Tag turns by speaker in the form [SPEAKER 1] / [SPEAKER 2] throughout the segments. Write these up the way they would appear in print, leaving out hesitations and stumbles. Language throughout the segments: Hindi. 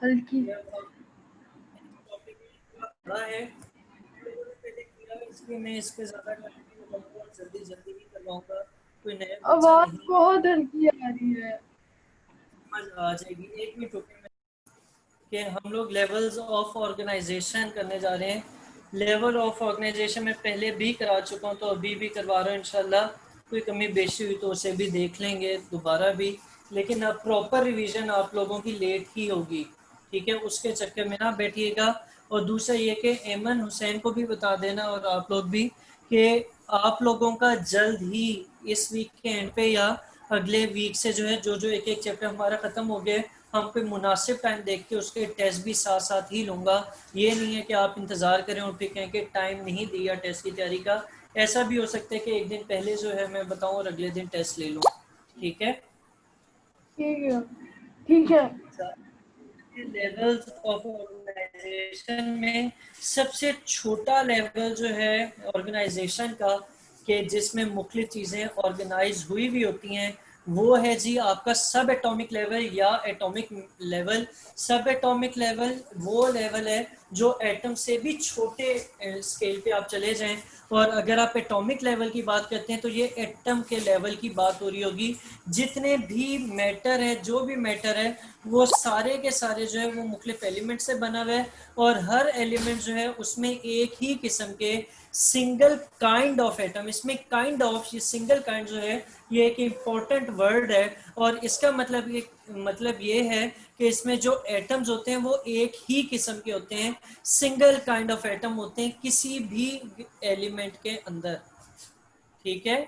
[SPEAKER 1] हल्की
[SPEAKER 2] टॉपिक बड़ा है, पहले किया इसलिए मैं इस पे ज़्यादा टाइम नहीं लगाऊंगा और जल्दी जल्दी ही करवाऊंगा। कोई नया बच्चा
[SPEAKER 1] आवाज
[SPEAKER 2] नहीं
[SPEAKER 1] बहुत हल्की आ रही है।
[SPEAKER 2] समझ आ जाएगी। एक मिनट रुकिए कि हम लोग लेवल्स ऑफ ऑर्गेनाइजेशन करने जा रहे हैं। लेवल ऑफ ऑर्गेनाइजेशन में पहले भी करा चुका हूँ तो अभी भी करवा रहा हूँ इंशाल्लाह। कोई कमी बेशी हुई तो उसे भी देख लेंगे दोबारा भी, लेकिन अब प्रॉपर रिवीजन आप लोगों की लेट ही होगी, ठीक है, उसके चक्कर में ना बैठिएगा। और दूसरा ये कि एमन हुसैन को भी बता देना और आप लोग भी कि आप लोगों का जल्द ही इस वीक के एंड पे या अगले वीक से जो है जो एक एक चैप्टर हमारा ख़त्म हो गया, हम कोई मुनासिब टाइम देख के उसके टेस्ट भी साथ साथ ही लूँगा। ये नहीं है कि आप इंतज़ार करें और फिर कहें कि टाइम नहीं दिया टेस्ट की तैयारी का। ऐसा भी हो सकता है कि एक दिन पहले जो है मैं बताऊँ और अगले दिन टेस्ट ले लूँ, ठीक है।
[SPEAKER 1] ठीक है ठीक है।
[SPEAKER 2] लेवल्स ऑफ ऑर्गेनाइजेशन में सबसे छोटा लेवल जो है ऑर्गेनाइजेशन का, कि जिसमें मुख्तलिफ चीज़ें ऑर्गेनाइज हुई भी होती हैं, वो है जी आपका सब एटॉमिक लेवल या एटॉमिक लेवल। सब एटॉमिक लेवल वो लेवल है जो एटम से भी छोटे स्केल पे आप चले जाएं। और अगर आप एटॉमिक लेवल की बात करते हैं तो ये एटम के लेवल की बात हो रही होगी। जितने भी मैटर है, जो भी मैटर है, वो सारे के सारे जो है वो मुख्तलिफ एलिमेंट से बना हुआ है। और हर एलिमेंट जो है उसमें एक ही किस्म के सिंगल काइंड ऑफ एटम, इसमें काइंड ऑफ, ये सिंगल काइंड जो है ये एक इम्पॉर्टेंट वर्ड है। और इसका मतलब ये है कि इसमें जो एटम्स होते हैं वो एक ही किस्म के होते हैं, सिंगल काइंड ऑफ एटम होते हैं किसी भी एलिमेंट के अंदर, ठीक है।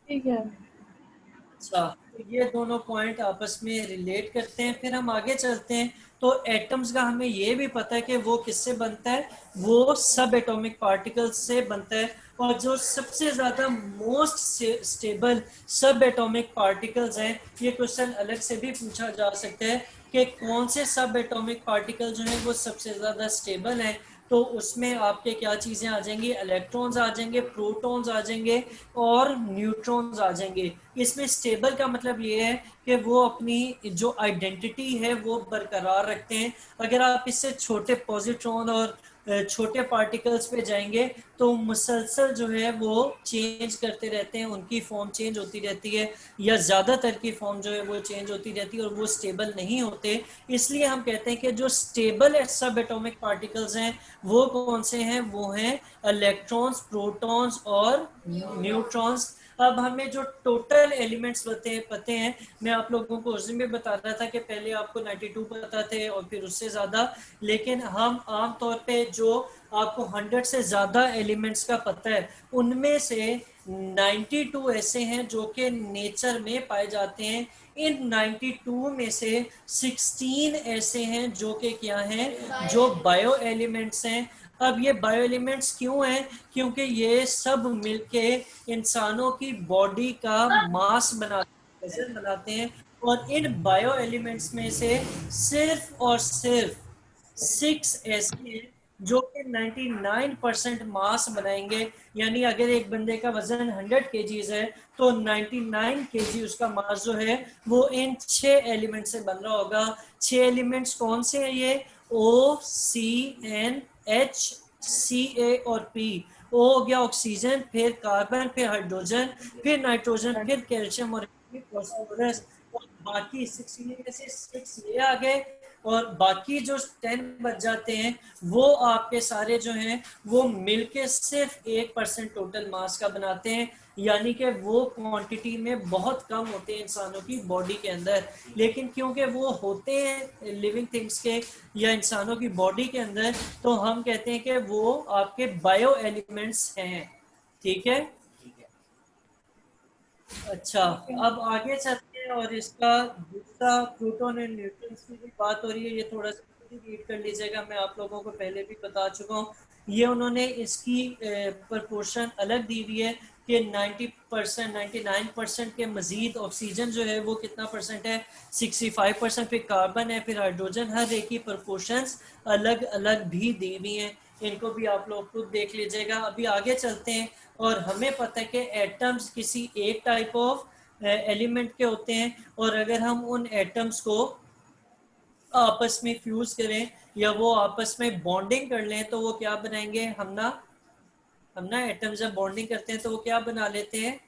[SPEAKER 1] ठीक है
[SPEAKER 2] अच्छा, तो ये दोनों पॉइंट आपस में रिलेट करते हैं। फिर हम आगे चलते हैं तो एटम्स का हमें ये भी पता है कि वो किससे बनता है, वो सब एटॉमिक पार्टिकल्स से बनता है। और जो सबसे ज़्यादा मोस्ट स्टेबल सब एटॉमिक पार्टिकल्स हैं, ये क्वेश्चन अलग से भी पूछा जा सकता है कि कौन से सब एटॉमिक पार्टिकल जो हैं वो सबसे ज़्यादा स्टेबल हैं। तो उसमें आपके क्या चीज़ें आ जाएंगी, इलेक्ट्रॉन्स आ जाएंगे, प्रोटॉन्स आ जाएंगे और न्यूट्रॉन्स आ जाएंगे। इसमें स्टेबल का मतलब ये है कि वो अपनी जो आइडेंटिटी है वो बरकरार रखते हैं। अगर आप इससे छोटे पॉजिट्रॉन और छोटे पार्टिकल्स पे जाएंगे तो मुसलसल जो है वो चेंज करते रहते हैं, उनकी फॉर्म चेंज होती रहती है, या ज़्यादातर की फॉर्म जो है वो चेंज होती रहती है और वो स्टेबल नहीं होते। इसलिए हम कहते हैं कि जो स्टेबल सब एटॉमिक पार्टिकल्स हैं वो कौन से हैं, वो हैं इलेक्ट्रॉन्स, प्रोटॉन्स और न्यूट्रॉन्स। अब हमें जो टोटल एलिमेंट्स पते हैं, मैं आप लोगों को उस दिन भी बता रहा था कि पहले आपको 92 पता थे और फिर उससे ज़्यादा, लेकिन हम आम तौर पे जो आपको 100 से ज़्यादा एलिमेंट्स का पता है उनमें से 92 ऐसे हैं जो कि नेचर में पाए जाते हैं। इन 92 में से 16 ऐसे हैं जो कि क्या हैं, जो बायो एलिमेंट्स हैं। अब ये बायो एलिमेंट्स क्यों हैं, क्योंकि ये सब मिलके इंसानों की बॉडी का मास बनाते हैं, वजन बनाते हैं। और इन बायो एलिमेंट्स में से सिर्फ और सिर्फ 6 ऐसे हैं जो कि 99% मास बनाएंगे। यानी अगर एक बंदे का वजन 100 kgs है तो 99 kg उसका मास जो है वो इन 6 एलिमेंट से बन रहा होगा। 6 एलिमेंट्स कौन से हैं ये, O, C, N, H, Ca और P। ओ हो गया ऑक्सीजन, फिर कार्बन, फिर हाइड्रोजन, फिर नाइट्रोजन, फिर कैल्शियम और फॉस्फोरस। और बाकी 16 में से 6 ये आ गए और बाकी जो 10 बच जाते हैं वो आपके सारे जो हैं वो मिलके सिर्फ 1% टोटल मास का बनाते हैं। यानी कि वो क्वांटिटी में बहुत कम होते हैं इंसानों की बॉडी के अंदर, लेकिन क्योंकि वो होते हैं लिविंग थिंग्स के या इंसानों की बॉडी के अंदर, तो हम कहते हैं कि वो आपके बायो एलिमेंट्स हैं, ठीक है। अच्छा, अब आगे चलते हैं और इसका दूसरा प्रोटॉन एंड न्यूट्रॉन्स की भी बात हो रही है। ये थोड़ा सा रीड कर लीजिएगा, मैं आप लोगों को पहले भी बता चुका हूँ। ये उन्होंने इसकी प्रपोर्शन अलग दी हुई है कि 90%, 99% के मजीद ऑक्सीजन जो है वो कितना परसेंट है, 65%, फिर कार्बन है, फिर हाइड्रोजन। हर एक की प्रपोर्शंस अलग अलग भी दी हुई हैं, इनको भी आप लोग खुद देख लीजिएगा। अभी आगे चलते हैं और हमें पता है कि एटम्स किसी एक टाइप ऑफ एलिमेंट के होते हैं। और अगर हम उन एटम्स को आपस में फ्यूज करें या वो आपस में बॉन्डिंग कर लें तो वो क्या बनाएंगे, हम ना एटम जब बॉन्डिंग करते हैं तो वो क्या बना लेते हैं,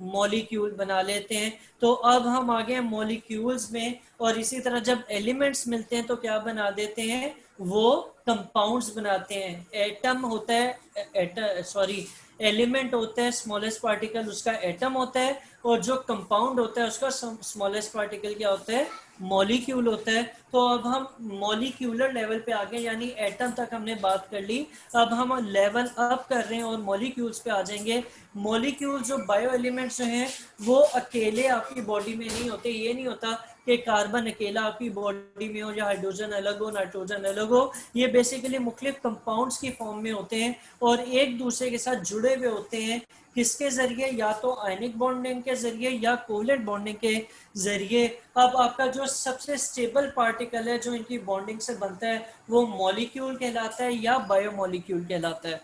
[SPEAKER 2] मॉलिक्यूल बना लेते हैं। तो अब हम आ गए मॉलिक्यूल्स में, और इसी तरह जब एलिमेंट्स मिलते हैं तो क्या बना देते हैं, वो कंपाउंड्स बनाते हैं। एटम होता है, सॉरी, एलिमेंट होता है स्मॉलेस्ट पार्टिकल, उसका एटम होता है, और जो कंपाउंड होता है उसका स्मॉलेस्ट पार्टिकल क्या होता है, मॉलिक्यूल होता है। तो अब हम मॉलिक्यूलर लेवल पे आ गए, यानी एटम तक हमने बात कर ली। अब हम लेवल अप कर रहे हैं और मॉलिक्यूल्स पे आ जाएंगे। मॉलिक्यूल जो बायो एलिमेंट्स जो हैं वो अकेले आपकी बॉडी में नहीं होते। ये नहीं होता कि कार्बन अकेला आपकी बॉडी में हो या हाइड्रोजन अलग हो, नाइट्रोजन अलग हो। ये बेसिकली मुख्तलिफ कंपाउंड्स की फॉर्म में होते हैं और एक दूसरे के साथ जुड़े हुए होते हैं। किसके जरिए, या तो आयनिक बॉन्डिंग के जरिए या कोवलेंट बॉन्डिंग के जरिए। अब आपका जो सबसे स्टेबल पार्टिकल है जो इनकी बॉन्डिंग से बनता है वो मॉलिक्यूल कहलाता है या बायोमॉलिक्यूल कहलाता है।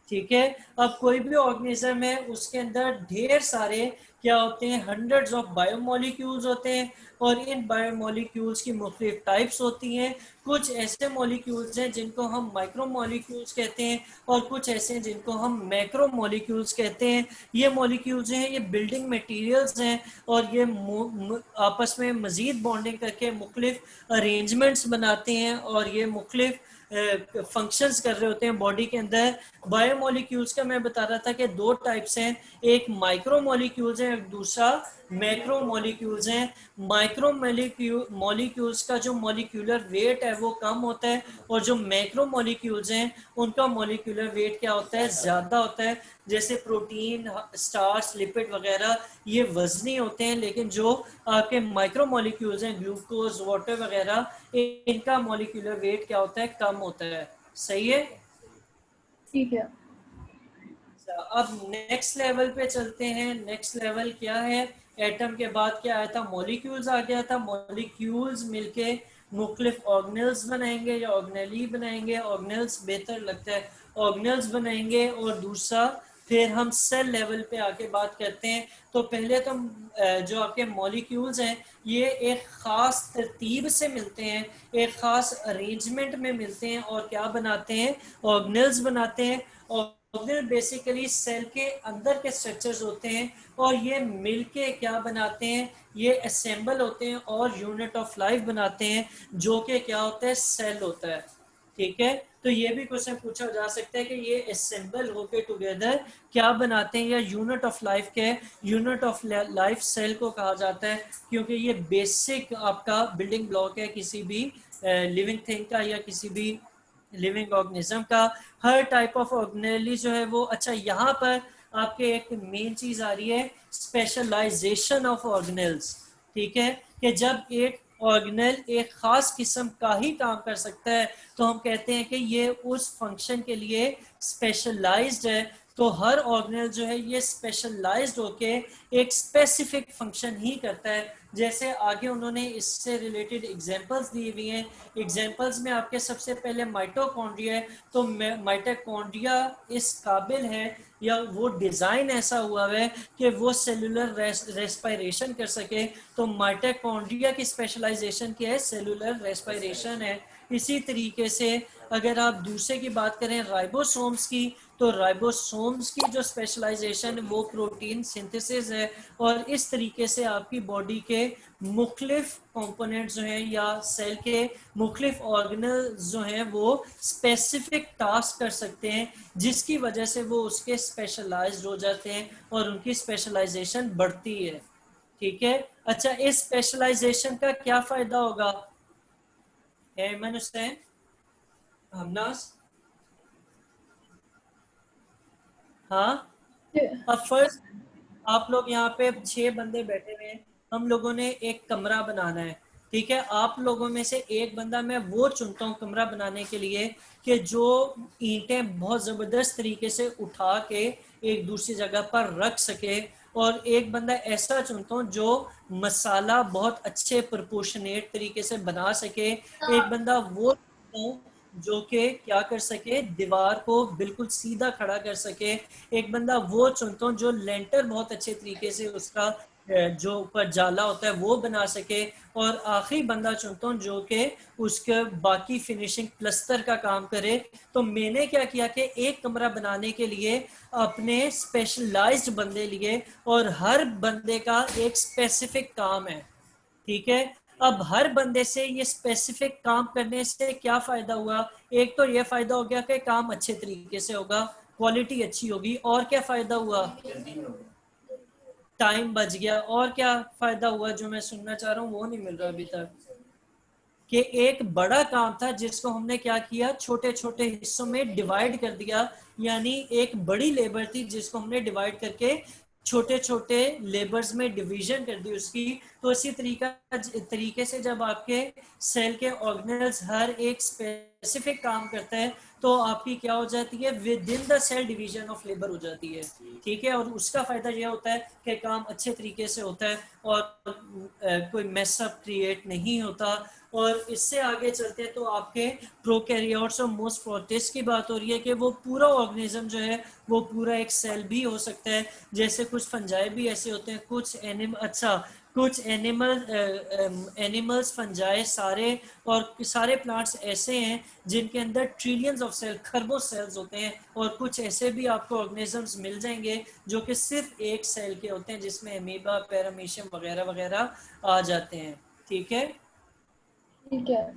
[SPEAKER 2] ठीक है। अब कोई भी ऑर्गेनिज्म है उसके अंदर ढेर सारे क्या होते हैं, हंड्रेड्स ऑफ बायोमोलिक्यूल्स होते हैं, और इन बायोमोलिक्यूल्स की मुख्तलिफ टाइप्स होती हैं। कुछ ऐसे मॉलिक्यूल्स हैं जिनको हम माइक्रोमोलिक्यूल्स कहते हैं, और कुछ ऐसे हैं जिनको हम मैक्रोमोलिक्यूल्स कहते हैं। ये मॉलिक्यूल्स हैं, ये बिल्डिंग मटेरियल्स हैं, और ये आपस में मजीद बॉन्डिंग करके मुख्तलिफ अरेंजमेंट्स बनाते हैं, और ये मुख्तलिफ फंक्शंस कर रहे होते हैं बॉडी के अंदर। बायोमोलिक्यूल्स का मैं बता रहा था कि दो टाइप्स हैं, एक माइक्रोमोलिक्यूल्स है, एक दूसरा मैक्रोमोलिक्यूल्स हैं। माइक्रोमोलिक्यूल्स का जो मॉलिक्यूलर वेट है वो कम होता है, और जो मैक्रोमोलिक्यूल्स हैं उनका मॉलिक्यूलर वेट क्या होता है, ज्यादा होता है। जैसे प्रोटीन, स्टार्च, लिपिड वगैरह ये वजनी होते हैं, लेकिन जो आपके माइक्रोमोलिक्यूल्स हैं, ग्लूकोज, वाटर वगैरह, इनका मॉलिक्यूलर वेट क्या होता है, कम होता है। सही है।
[SPEAKER 1] ठीक है।
[SPEAKER 2] अब नेक्स्ट लेवल पे चलते हैं। नेक्स्ट लेवल क्या है, एटम के बाद क्या आया था, मॉलिक्यूल्स आ गया था। मॉलिक्यूल्स मिलके मुख्तलिफ ऑर्गेनल्स बनाएंगे या ऑर्गेनेली बनाएंगे, ऑर्गेनल्स बेहतर लगता है, ऑर्गेनल्स बनाएंगे। और दूसरा फिर हम सेल लेवल पे आके बात करते हैं। तो पहले तो जो आपके मॉलिक्यूल्स हैं ये एक ख़ास तरतीब से मिलते हैं, एक ख़ास अरेंजमेंट में मिलते हैं, और क्या बनाते हैं, ऑर्गेनल्स बनाते हैं। ऑर्गेनल बेसिकली सेल के अंदर के स्ट्रक्चर्स होते हैं, और ये मिलके क्या बनाते हैं, ये असेंबल होते हैं और यूनिट ऑफ लाइफ बनाते हैं, जो कि क्या होता है, सेल होता है। ठीक है। तो ये भी क्वेश्चन पूछा जा सकता है कि ये असेंबल होके टुगेदर क्या बनाते हैं, या यूनिट ऑफ लाइफ के, यूनिट ऑफ लाइफ सेल को कहा जाता है, क्योंकि ये बेसिक आपका बिल्डिंग ब्लॉक है किसी भी लिविंग थिंग का या किसी भी लिविंग ऑर्गेनिज्म का। हर टाइप ऑफ ऑर्गेनेली जो है वो, अच्छा यहाँ पर आपके एक मेन चीज आ रही है, स्पेशलाइजेशन ऑफ ऑर्गेनल्स। ठीक है, कि जब एक ऑर्गेनल एक खास किस्म का ही काम कर सकता है तो हम कहते हैं कि ये उस फंक्शन के लिए स्पेशलाइज्ड है। तो हर ऑर्गेनल जो है ये स्पेशलाइज्ड होके एक स्पेसिफिक फंक्शन ही करता है। जैसे आगे उन्होंने इससे रिलेटेड एग्जांपल्स दी हुई हैं। एग्जांपल्स में आपके सबसे पहले माइटोकॉन्ड्रिया है, तो माइटोकॉन्ड्रिया इस काबिल है या वो डिज़ाइन ऐसा हुआ है कि वो सेलुलर रेस्पिरेशन कर सके। तो माइटोकॉन्ड्रिया की स्पेशलाइजेशन क्या है, सेलुलर रेस्पिरेशन है। इसी तरीके से अगर आप दूसरे की बात करें राइबोसोम्स की, तो राइबोसोम्स की जो स्पेशलाइजेशन वो प्रोटीन सिंथेसिस है। और इस तरीके से आपकी बॉडी के मुख्तलिफ कंपोनेंट्स जो हैं या सेल के मुख्तलिफ ऑर्गेनल जो हैं वो स्पेसिफिक टास्क कर सकते हैं, जिसकी वजह से वो उसके स्पेशलाइज्ड हो जाते हैं और उनकी स्पेशलाइजेशन बढ़ती है। ठीक है। अच्छा, इस स्पेशलाइजेशन का क्या फायदा होगा, एमन हुसैन, हमनास? हाँ। अब फर्स्ट आप लोग यहाँ पे 6 बंदे बैठे हुए हैं, हम लोगों ने एक कमरा बनाना है। ठीक है, आप लोगों में से एक बंदा मैं वो चुनता हूँ कमरा बनाने के लिए कि जो ईंटें बहुत ज़बरदस्त तरीके से उठा के एक दूसरी जगह पर रख सके, और एक बंदा ऐसा चुनता हूँ जो मसाला बहुत अच्छे प्रोपोर्शनेट तरीके से बना सके। एक बंदा वो चुनता हूँ जो कि क्या कर सके, दीवार को बिल्कुल सीधा खड़ा कर सके। एक बंदा वो चुनता हूँ जो लेंटर बहुत अच्छे तरीके से उसका जो ऊपर जाला होता है वो बना सके, और आखिरी बंदा चुनता हूँ जो कि उसके बाकी फिनिशिंग प्लस्तर का काम करे। तो मैंने क्या किया कि एक कमरा बनाने के लिए अपने स्पेशलाइज्ड बंदे लिए, और हर बंदे का एक स्पेसिफिक काम है, ठीक है। अब हर बंदे से ये स्पेसिफिक काम करने से क्या फायदा हुआ? एक तो ये फायदा हो गया कि काम अच्छे तरीके से होगा, क्वालिटी अच्छी होगी, और क्या फायदा हुआ? टाइम बच गया। और क्या फायदा हुआ जो मैं सुनना चाह रहा हूँ वो नहीं मिल रहा अभी तक, कि एक बड़ा काम था जिसको हमने क्या किया, छोटे छोटे हिस्सों में डिवाइड कर दिया। यानी एक बड़ी लेबर थी जिसको हमने डिवाइड करके छोटे छोटे लेबर्स में डिवीजन कर दी उसकी। तो इसी तरीके से जब आपके सेल के ऑर्गेनल्स हर एक स्पेसिफिक काम करता है, तो आपकी क्या हो जाती है, within the cell division of labour हो जाती है, ठीक है। और उसका फायदा यह होता है कि काम अच्छे तरीके से होता है, और कोई मैसअप क्रिएट नहीं होता। और इससे आगे चलते हैं तो आपके प्रोकैरियोट्स और मोस्ट प्रोटिस्ट की बात हो रही है कि वो पूरा ऑर्गेनिज्म जो है वो पूरा एक सेल भी हो सकता है। जैसे कुछ फंजाई भी ऐसे होते हैं, कुछ एनिमल्स, फंजाई सारे, और सारे प्लांट्स ऐसे हैं जिनके अंदर ट्रिलियंस ऑफ सेल, खरबों सेल्स होते हैं। और कुछ ऐसे भी आपको ऑर्गेनिजम्स मिल जाएंगे जो कि सिर्फ एक सेल के होते हैं, जिसमें अमीबा, पैरामीशियम वगैरह वगैरह आ जाते हैं, ठीक है।
[SPEAKER 1] ठीक है।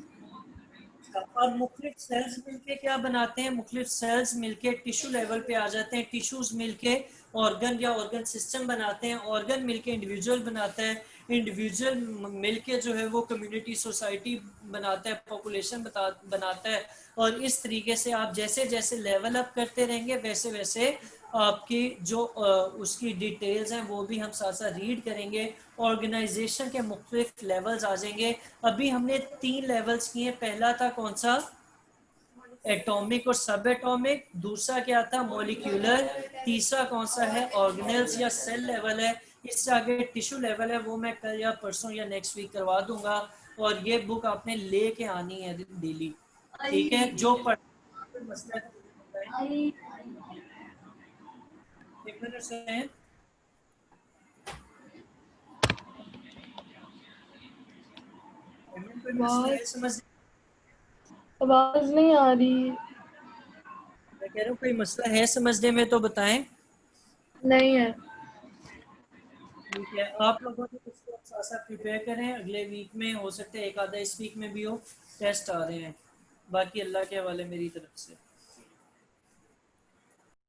[SPEAKER 2] और मुख्तलिफ सेल्स मिलके क्या बनाते हैं, मुख्तलिफ सेल्स मिलके टिश्यू लेवल पे आ जाते हैं, टिश्यूज मिलके ऑर्गन या ऑर्गन सिस्टम बनाते हैं, ऑर्गन मिलके इंडिविजुअल बनाता है, इंडिविजुअल मिलके जो है वो कम्युनिटी, सोसाइटी बनाता है, पॉपुलेशन बनाता है। और इस तरीके से आप जैसे जैसे लेवल अप करते रहेंगे वैसे वैसे आपकी जो उसकी डिटेल्स हैं वो भी हम साथ साथ रीड करेंगे। ऑर्गेनाइजेशन के मुख्तलिफ लेवल्स आ जाएंगे। अभी हमने 3 लेवल्स किए, पहला था कौन सा, एटॉमिक और सब एटॉमिक, दूसरा क्या था, मॉलिक्यूलर, तीसरा कौन सा है, ऑर्गेनल्स या सेल लेवल है। इससे आगे टिश्यू लेवल है, वो मैं कल या परसों या नेक्स्ट वीक करवा दूंगा। और ये बुक आपने लेके आनी है डेली, ठीक है। जो मसला है एक मिनट से कोई मसला
[SPEAKER 1] आवाज
[SPEAKER 2] है समझ,
[SPEAKER 1] आवाज नहीं आ रही।
[SPEAKER 2] मैं कह रहा हूँ कोई मसला है समझने में तो बताएं।
[SPEAKER 1] नहीं है।
[SPEAKER 2] ठीक है, आप लोगों ने इसको साथ साथ प्रिपेयर करें, अगले वीक में हो सकता है एक आधा इस वीक में भी हो, टेस्ट आ रहे हैं। बाकी अल्लाह के हवाले मेरी तरफ से।